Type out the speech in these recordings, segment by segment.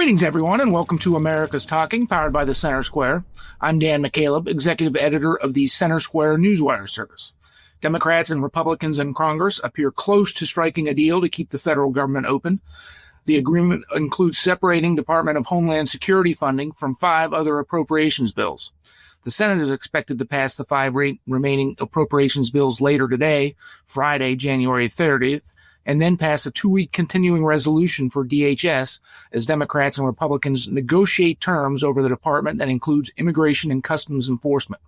Greetings, everyone, and welcome to America's Talking, powered by the Center Square. I'm Dan McCaleb, executive editor of the Center Square Newswire service. Democrats and Republicans in Congress appear close to striking a deal to keep the federal government open. The agreement includes separating Department of Homeland Security funding from 5 other appropriations bills. The Senate is expected to pass the 5 remaining appropriations bills later today, Friday, January 30th, and then pass a 2-week continuing resolution for DHS as Democrats and Republicans negotiate terms over the department that includes immigration and customs enforcement.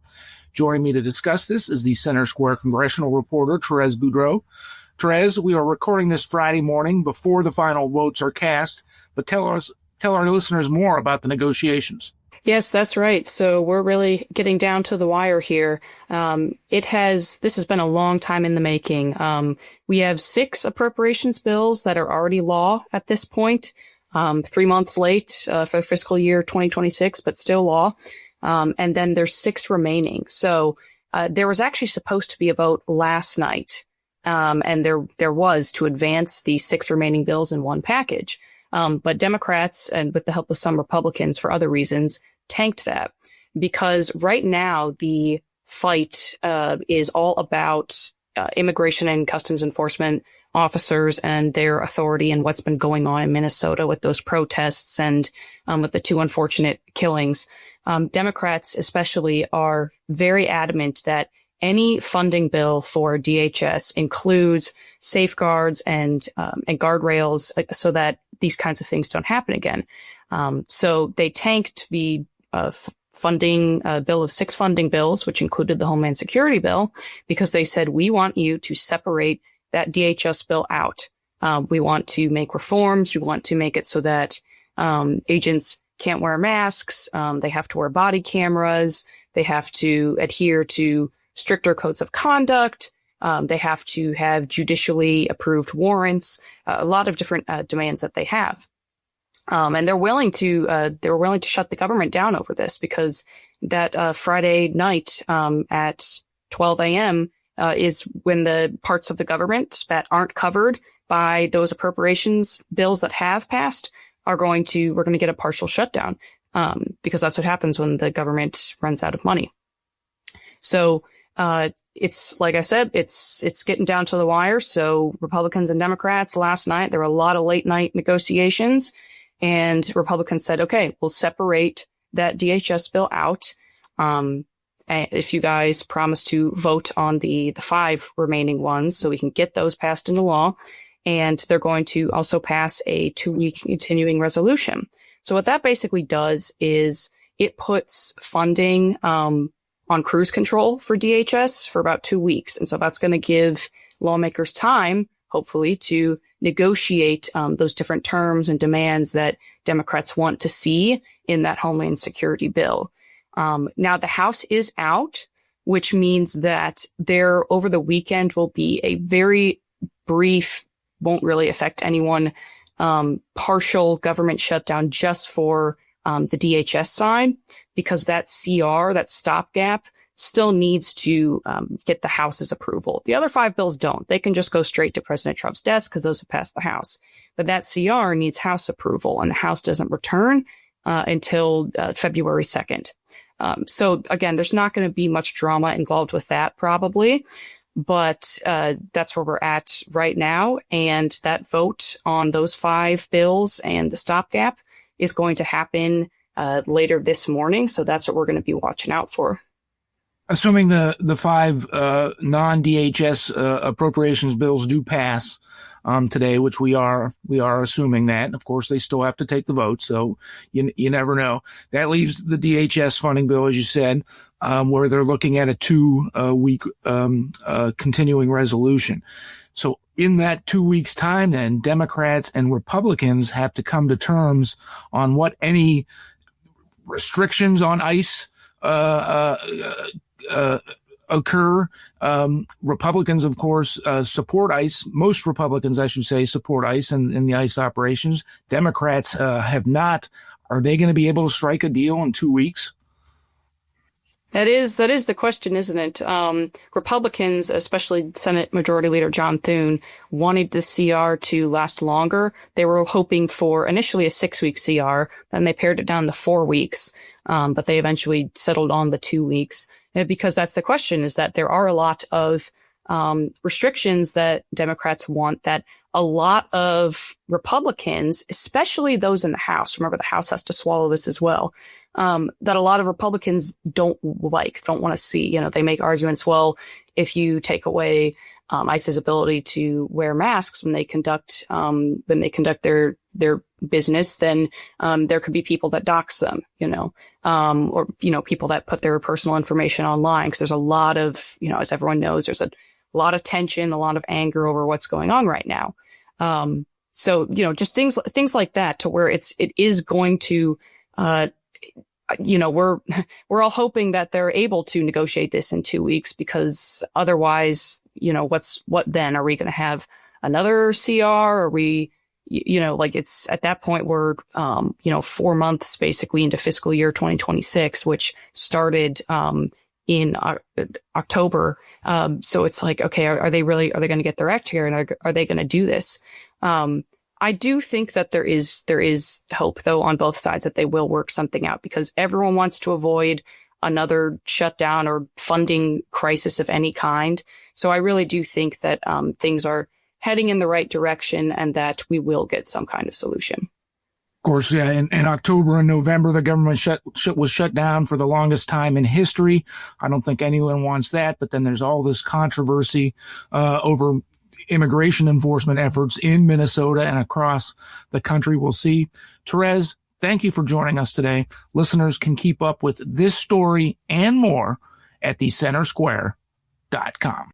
Joining me to discuss this is the Center Square congressional reporter, Therese Boudreau. Therese, we are recording this Friday morning before the final votes are cast, but tell our listeners more about the negotiations. Yes, that's right. So we're really getting down to the wire here. This has been a long time in the making. We have 6 appropriations bills that are already law at this point, 3 months late for fiscal year 2026, but still law. And then there's 6 remaining. So there was actually supposed to be a vote last night, and there was to advance the 6 remaining bills in one package. But Democrats, and with the help of some Republicans for other reasons, tanked that because right now the fight is all about immigration and customs enforcement officers and their authority and what's been going on in Minnesota with those protests and with the 2 unfortunate killings. Democrats especially are very adamant that any funding bill for DHS includes safeguards and guardrails so that these kinds of things don't happen again. So they tanked the funding bill of 6 funding bills, which included the Homeland Security bill, because they said, we want you to separate that DHS bill out. We want to make reforms. We want to make it so that agents can't wear masks. They have to wear body cameras. They have to adhere to stricter codes of conduct. They have to have judicially approved warrants, a lot of different demands that they have. And they're willing to shut the government down over this because that Friday night at 12 a.m. Is when the parts of the government that aren't covered by those appropriations bills that have passed we're going to get a partial shutdown because that's what happens when the government runs out of money. So it's like I said, it's getting down to the wire. So Republicans and Democrats last night, there were a lot of late night negotiations. And Republicans said, okay, we'll separate that DHS bill out. If you guys promise to vote on the 5 remaining ones so we can get those passed into law. And they're going to also pass a 2-week continuing resolution. So what that basically does is it puts funding, on cruise control for DHS for about 2 weeks. And so that's going to give lawmakers time, hopefully, to negotiate those different terms and demands that Democrats want to see in that Homeland Security bill. Now, the House is out, which means that there over the weekend will be a very brief, won't really affect anyone, partial government shutdown just for the DHS side, because that CR, that stopgap, still needs to get the House's approval. The other 5 bills don't. They can just go straight to President Trump's desk because those have passed the House. But that CR needs House approval, and the House doesn't return until February 2nd. So again, there's not going to be much drama involved with that probably, but that's where we're at right now. And that vote on those 5 bills and the stopgap is going to happen later this morning. So that's what we're going to be watching out for. Assuming the 5 non-DHS appropriations bills do pass today, which we are assuming that. Of course, they still have to take the vote, so you never know. That leaves the DHS funding bill, as you said, where they're looking at a 2-week continuing resolution. So in that 2 weeks' time, then Democrats and Republicans have to come to terms on what any restrictions on ICE occur. Republicans, of course, support ICE. Most Republicans, I should say, support ICE and the ICE operations. Democrats have not. Are they going to be able to strike a deal in 2 weeks? That is the question, isn't it? Republicans, especially Senate Majority Leader John Thune, wanted the CR to last longer. They were hoping for initially a 6-week CR, then they pared it down to 4 weeks. But they eventually settled on the 2 weeks because that's the question, is that there are a lot of restrictions that Democrats want that a lot of Republicans, especially those in the House, remember the House has to swallow this as well, that a lot of Republicans don't want to see. You know, they make arguments, well, if you take away ICE's ability to wear masks when they conduct their business, then there could be people that dox them, or people that put their personal information online, because there's a lot of, as everyone knows, there's a lot of tension, a lot of anger over what's going on right now. So just things like that, to where it is going to we're all hoping that they're able to negotiate this in 2 weeks, because otherwise, what then? Are we going to have another CR? Are we, it's at that point we're, 4 months basically into fiscal year 2026, which started, in October. So it's like, okay, are they going to get their act here, and are they going to do this? I do think that there is hope, though, on both sides, that they will work something out, because everyone wants to avoid another shutdown or funding crisis of any kind. So I really do think that things are heading in the right direction, and that we will get some kind of solution. Of course, yeah, in October and November, the government was shut down for the longest time in history. I don't think anyone wants that, but then there's all this controversy over immigration enforcement efforts in Minnesota and across the country. We'll see. Therese, thank you for joining us today. Listeners can keep up with this story and more at thecentersquare.com.